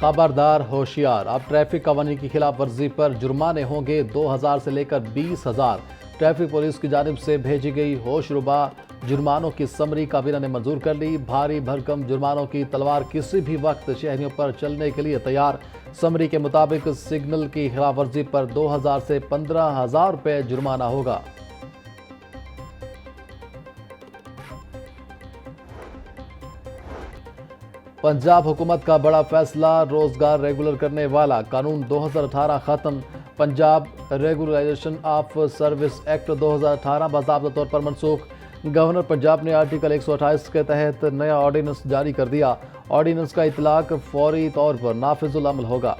खबरदार होशियार, अब ट्रैफिक कानून की खिलाफ वर्जी पर जुर्माने होंगे 2000 से लेकर 20,000। ट्रैफिक पुलिस की जानिब से भेजी गई होशरुबा जुर्मानों की समरी काबीना ने मंजूर कर ली। भारी भरकम जुर्मानों की तलवार किसी भी वक्त शहरियों पर चलने के लिए तैयार। समरी के मुताबिक सिग्नल की खिलाफ वर्जी पर 2000 से 15,000 रुपये जुर्माना होगा। पंजाब हुकूमत का बड़ा फैसला, रोजगार रेगुलर करने वाला कानून 2018 खत्म। Punjab regularisation of service act 2018 बाज़ाब्ता तौर पर मनसूख। गवर्नर पंजाब ने आर्टिकल 128 के तहत नया ऑर्डिनेंस जारी कर दिया। ऑर्डिनेंस का इतलाक फौरी तौर पर नाफिजुल अमल होगा।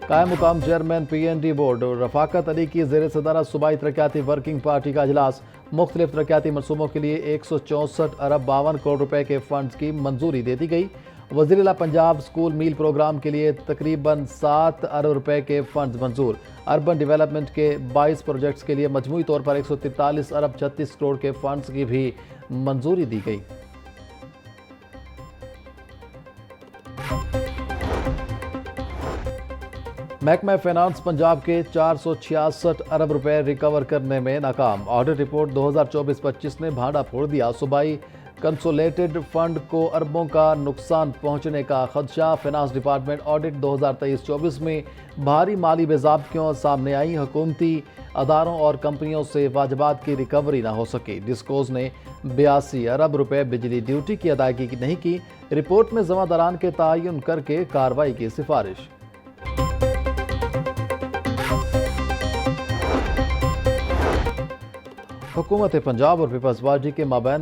कायम मुकाम chairman PND board Rafaqat Ali की ज़ेर सदारत सूबाई तरक्याती वर्किंग पार्टी का इजलास। मुख्तलिफ तरक्याती मनसूबों के लिए 164 अरब 52 करोड़ रुपए के फंड्स की मंजूरी दे दी गई। वज़ीर-ए-आला पंजाब स्कूल मील प्रोग्राम के लिए तकरीबन 7 अरब रुपए के फंड्स मंजूर। अर्बन डेवलपमेंट के 22 प्रोजेक्ट्स के लिए मजमूई तौर पर 143 अरब 36 करोड़ के फंड्स की भी मंजूरी दी गई। महकमा फाइनेंस पंजाब के 466 अरब रुपए रिकवर करने में नाकाम। ऑडिट रिपोर्ट 2024-25 ने भांडा फोड़ दिया। सूबाई कंसोलेटेड फंड को अरबों का नुकसान पहुंचने का खदशा। फाइनेंस डिपार्टमेंट ऑडिट 2023-24 में भारी माली बेज़ाब्तियों सामने आई। हुकूमती अदारों और कंपनियों से वाजबात की रिकवरी ना हो सकी। डिस्कोज ने 82 अरब रुपए बिजली ड्यूटी की अदायगी नहीं की। रिपोर्ट में जमादारान के तयन करके कार्रवाई की सिफारिश। हुकूमत पंजाब और पीपल्स पार्टी के माबैन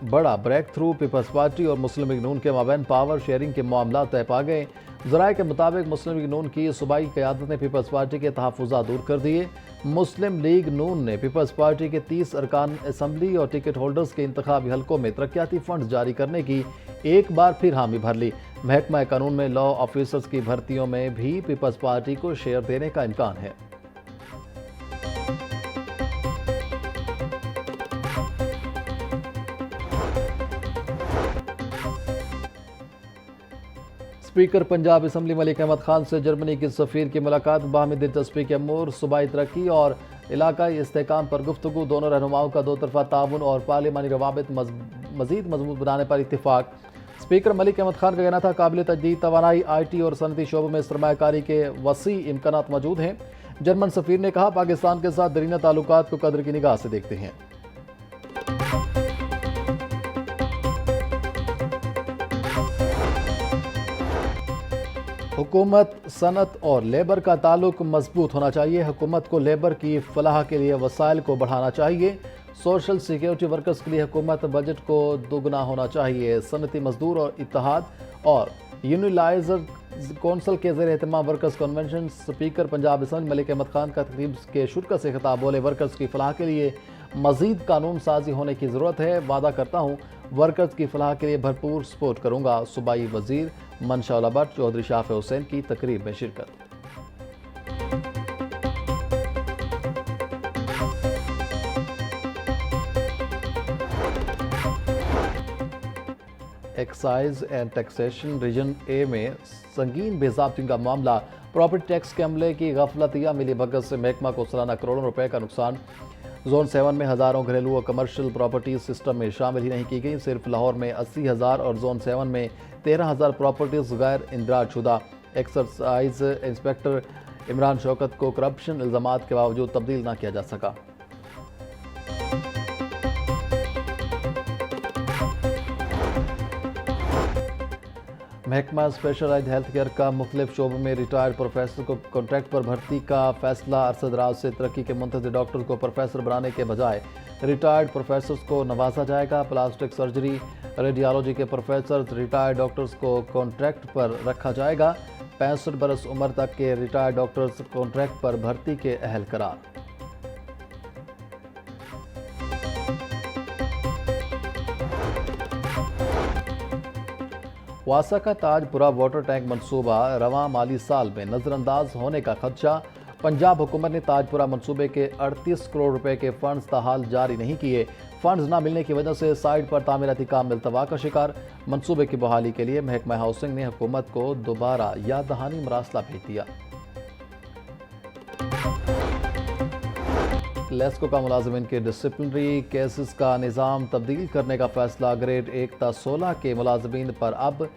बड़ा ब्रेक थ्रू। पीपल्स पार्टी और मुस्लिम लीग नून के माबैन पावर शेयरिंग के मामला तय पा गए। ज़राए के मुताबिक मुस्लिम लीग नून की सूबाई क़यादत ने पीपल्स पार्टी के तहफ़्फ़ुज़ात दूर कर दिए। मुस्लिम लीग नून ने पीपल्स पार्टी के 30 अरकान असम्बली और टिकट होल्डर्स के इंतखाबी हलकों में तरक्याती फंड जारी करने की एक बार फिर हामी भर ली। महकमा कानून में लॉ ऑफिसर्स की भर्तियों में भी पीपल्स पार्टी को शेयर देने का इम्कान है। स्पीकर पंजाब असम्बली मलिक अहमद खान से जर्मनी के सफ़ीर की मुलाकात। बाहमी दिलचस्पी के अमूर, सूबाई तरक्की और इलाकाई इस्तेहकाम पर गुफ्तगू। दोनों रहनुमाओं का दो तरफा ताउन और पार्लिमानी रवाबित मज़ीद मजबूत बनाने पर इत्तिफाक। स्पीकर मलिक अहमद खान का कहना था काबिल तजदीद तवानाई, IT और सनती शोबों में सरमायाकारी के वसी इम्कानात मौजूद हैं। जर्मन सफ़ीर ने कहा पाकिस्तान के साथ दरीना ताल्लुकात को कदर की निगाह से देखते हैं। हुकूमत, सनत और लेबर का ताल्लुक मजबूत होना चाहिए। हुकूमत को लेबर की फलाह के लिए वसाइल को बढ़ाना चाहिए। सोशल सिक्योरिटी वर्कर्स के लिए हुकूमत बजट को दोगुना होना चाहिए। सनती मजदूर और इत्तेहाद और यूनिलाइजर कौंसल के ज़ेर एहतमाम workers convention. Speaker Punjab assembly Malik Ahmad Khan का तकरीब के शुरा से खिताब बोले वर्कर्स की फलाह के लिए मजीद कानून साजी होने की ज़रूरत है। वादा करता हूँ वर्कर्स की फलाह के लिए भरपूर सपोर्ट करूँगा। सूबाई वजीर मनशाउला भट्ट चौधरी शाफ हुसैन की तकरीब में शिरकत। एक्साइज एंड टैक्सेशन रीजन ए में संगीन बेज़ाब्ती का मामला। प्रॉपर्टी टैक्स के अमले की गफलत या मिली भगत से महकमा को सालाना करोड़ों रुपए का नुकसान। जोन 7 में हज़ारों घरेलू और कमर्शियल प्रॉपर्टीज सिस्टम में शामिल ही नहीं की गई। सिर्फ लाहौर में 80,000 और जोन 7 में 13,000 प्रॉपर्टीज गैर इंदराज शुदा। एक्साइज इंस्पेक्टर इमरान शौकत को करप्शन इल्ज़ामात के बावजूद तब्दील न किया जा सका। महकमा स्पेशलाइज्ड हेल्थ केयर का मुख्तलिफ शोबों में रिटायर्ड प्रोफेसर को कॉन्ट्रैक्ट पर भर्ती का फैसला। अरसदराज से तरक्की के मुंतज़िर डॉक्टर को प्रोफेसर बनाने के बजाय रिटायर्ड प्रोफेसर्स को नवाजा जाएगा। प्लास्टिक सर्जरी, रेडियोलॉजी के प्रोफेसर रिटायर्ड डॉक्टर्स को कॉन्ट्रैक्ट पर रखा जाएगा। 65 बरस उम्र तक के रिटायर्ड डॉक्टर्स कॉन्ट्रैक्ट पर भर्ती के अहल करार। वासा का ताजपुरा वाटर टैंक मनसूबा रवां माली साल में नज़रअंदाज होने का खदशा। पंजाब हुकूमत ने ताजपुरा मनसूबे के 38 करोड़ रुपए के फंड्स ताहाल जारी नहीं किए। फंड्स न मिलने की वजह से साइट पर तामीराती काम मुलतवा का शिकार। मंसूबे की बहाली के लिए महकमा हाउसिंग ने हुकूमत को दोबारा याद दहानी मरासला भेज दिया। लेस्को का मुलाजमिन के डिसिप्लिनरी केसेस का निज़ाम तब्दील करने का फैसला। ग्रेड 1 ta 16 के मुलाजमिन पर अब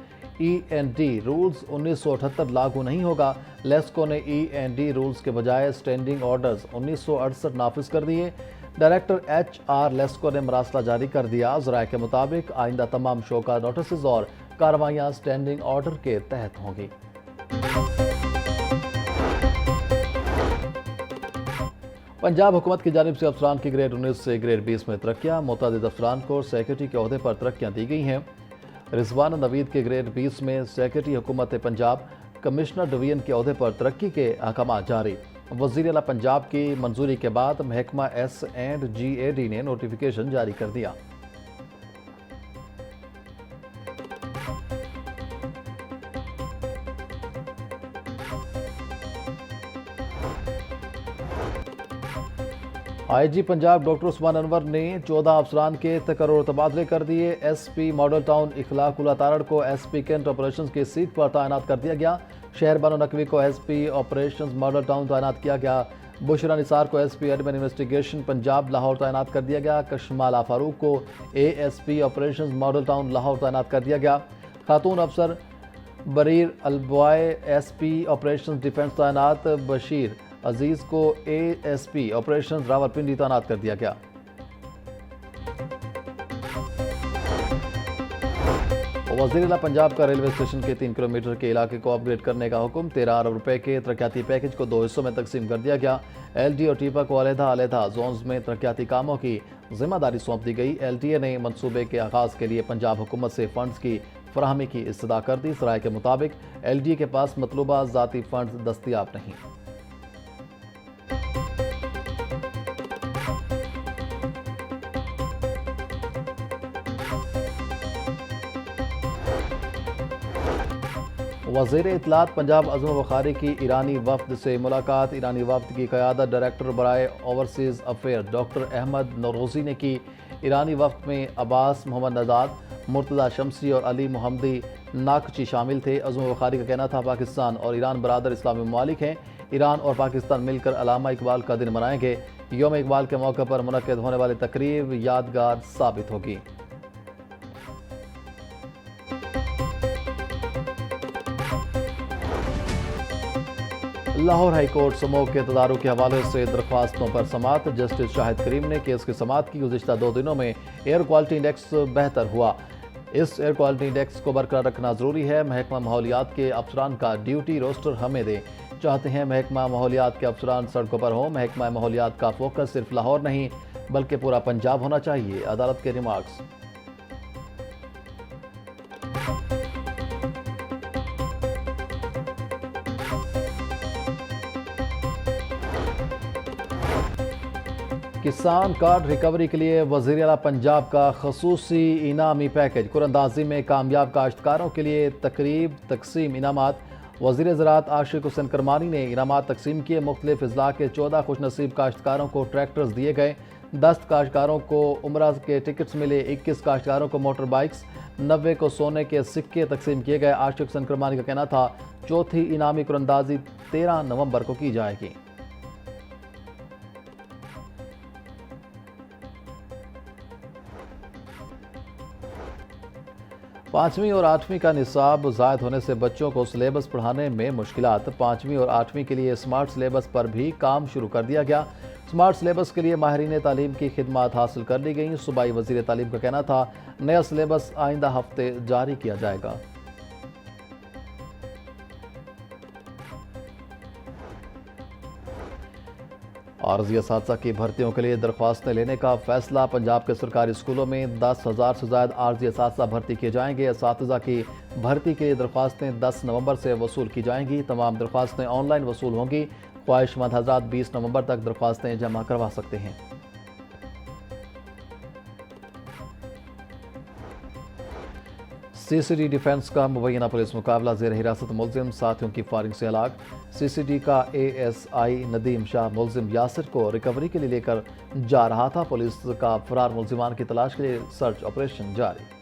END रूल्स 1978 लागू नहीं होगा। लेस्को ने END रूल्स के बजाय स्टैंडिंग ऑर्डर्स 1968 नाफिज कर दिए। डायरेक्टर HR लेस्को ने मरासला जारी कर दिया। ज़राए के मुताबिक आइंदा तमाम शोका नोटिस और कार्रवाइयाँ स्टैंडिंग ऑर्डर के तहत होंगी। पंजाब हुकूमत की जानिब से अफसरान की ग्रेड 19 से ग्रेड 20 में तरक्कियाँ। मुतअद्दिद अफसरान को सेक्रेटरी के ओहदे पर तरक्कियाँ दी गई हैं। रिजवान नवीद के ग्रेड 20 में सेक्रेटरी हुकूमत पंजाब कमिश्नर डिवीजन के ओहदे पर तरक्की के अहकाम जारी। वज़ीर आला पंजाब की मंजूरी के बाद महकमा S&GAD ने नोटिफिकेशन जारी कर दिया। IG पंजाब डॉक्टर उस्मान अनवर ने 14 अफसरान के तकर्रुर तबादले कर दिए। SP मॉडल टाउन इखलाकुल्ला तारड़ को SP कैंट ऑपरेशंस की सीट पर तैनात कर दिया गया। शहर बानो नकवी को SP ऑपरेशंस मॉडल टाउन तैनात किया गया। बुशरा निसार को SP admin investigation Punjab Lahore तैनात कर दिया गया। कशमाला फारूक को ASP operations model town Lahore तैनात कर दिया गया। खातून अफसर बरीर अलबॉय SP ऑपरेशंस डिफेंस तैनात। बशीर अजीज को ASP ऑपरेशन रावलपिंडी तैनात कर दिया गया। वज़ीर आला पंजाब का रेलवे स्टेशन के 3 किलोमीटर के इलाके को अपग्रेड करने का हुक्म। 13 अरब रुपए के तरक्याती पैकेज को 2 हिस्सों में तकसीम कर दिया गया। LD और टीपा को अलहदा जोन्स में तरक्याती कामों की जिम्मेदारी सौंप दी गई। LTA ने मनसूबे के आगाज के लिए पंजाब हुकूमत से फंड्स की फराहमी की इस्तदा कर दी। सराय के मुताबिक LDA के पास मतलूबा ज़ाती फंड्स दस्तियाब नहीं। वज़ीर इत्तलात पंजाब अज़म बुखारी की ईरानी वफ़द से मुलाकात। ईरानी वफ़द की क़यादत डायरेक्टर बराए overseas affair doctor Ahmad Nowrozi ने की। ईरानी वफ़द में अब्बास मोहम्मद नज़ाद, मुर्तज़ा शमसी और अली मोहम्मदी नाकची शामिल थे। अज़म बुखारी का कहना था पाकिस्तान और ईरान बरादर इस्लामी ममालिक हैं। ईरान और पाकिस्तान मिलकर अलामा इकबाल का दिन मनाएंगे। यौम इकबाल के मौके पर मुनक्किद होने वाली तकरीब यादगार साबित होगी। लाहौर हाई कोर्ट समूह के तदारुक के हवाले से दरख्वास्तों पर समाअत। जस्टिस शाहिद करीम ने केस की समाअत की। गुज़िश्ता 2 दिनों में एयर क्वालिटी इंडेक्स बेहतर हुआ। इस एयर क्वालिटी इंडेक्स को बरकरार रखना ज़रूरी है। महकमा माहौलियात के अफसरान का ड्यूटी रोस्टर हमें दें। चाहते हैं महकमा माहौलियात के अफसरान सड़कों पर हों। महकमा माहौलियात का फोकस सिर्फ लाहौर नहीं बल्कि पूरा पंजाब होना चाहिए। अदालत के रिमार्क्स। किसान कार्ड रिकवरी के लिए वज़ीर आला पंजाब का खसूसी इनामी पैकेज। कुरंदाजी में कामयाब काश्तकारों के लिए तकरीब तकसीम इनामात। वज़ीर ज़राअत आशिक हुसैन करमानी ने इनामात तकसीम किए। मुख्तलिफ अजला के 14 खुशनसीब काश्तकारों को ट्रैक्टर्स दिए गए। 10 काश्तकारों को उम्रा के टिकट्स मिले। 21 काश्तकारों को मोटर बाइक्स, 90 को सोने के सिक्के तकसीम किए गए। आशिक हुसैन करमानी का कहना था चौथी इनामी कुरंदाजी 13 नवंबर को की जाएगी। 5वीं और 8वीं का निसाब ज़ायद होने से बच्चों को सिलेबस पढ़ाने में मुश्किलात। 5वीं और 8वीं के लिए स्मार्ट सिलेबस पर भी काम शुरू कर दिया गया। स्मार्ट सिलेबस के लिए माहिरीन तालीम की खिदमत हासिल कर ली गई। सूबाई वज़ीर तालीम का कहना था नया सिलेबस आइंदा हफ्ते जारी किया जाएगा। आर्जी असातिज़ा की भर्तियों के लिए दरख्वास्तें लेने का फैसला। पंजाब के सरकारी स्कूलों में 10,000 से ज़्यादा आर्जी असातिज़ा भर्ती किए जाएंगे। असातिज़ा की भर्ती के लिए दरख्वास्तें 10 नवंबर से वसूल की जाएंगी। तमाम दरख्वास्तें ऑनलाइन वसूल होंगी। ख्वाहिशमंद हज़रात 20 नवंबर तक दरख्वास्तें जमा करवा सकते हैं। सीसीडी डिफेंस का मुबैना पुलिस मुकाबला जेर हिरासत मुलजिम साथियों की फायरिंग से हलाक। सीसीडी का एएसआई नदीम शाह मुलजिम यासिर को रिकवरी के लिए लेकर जा रहा था। पुलिस का फरार मुलजिमान की तलाश के लिए सर्च ऑपरेशन जारी।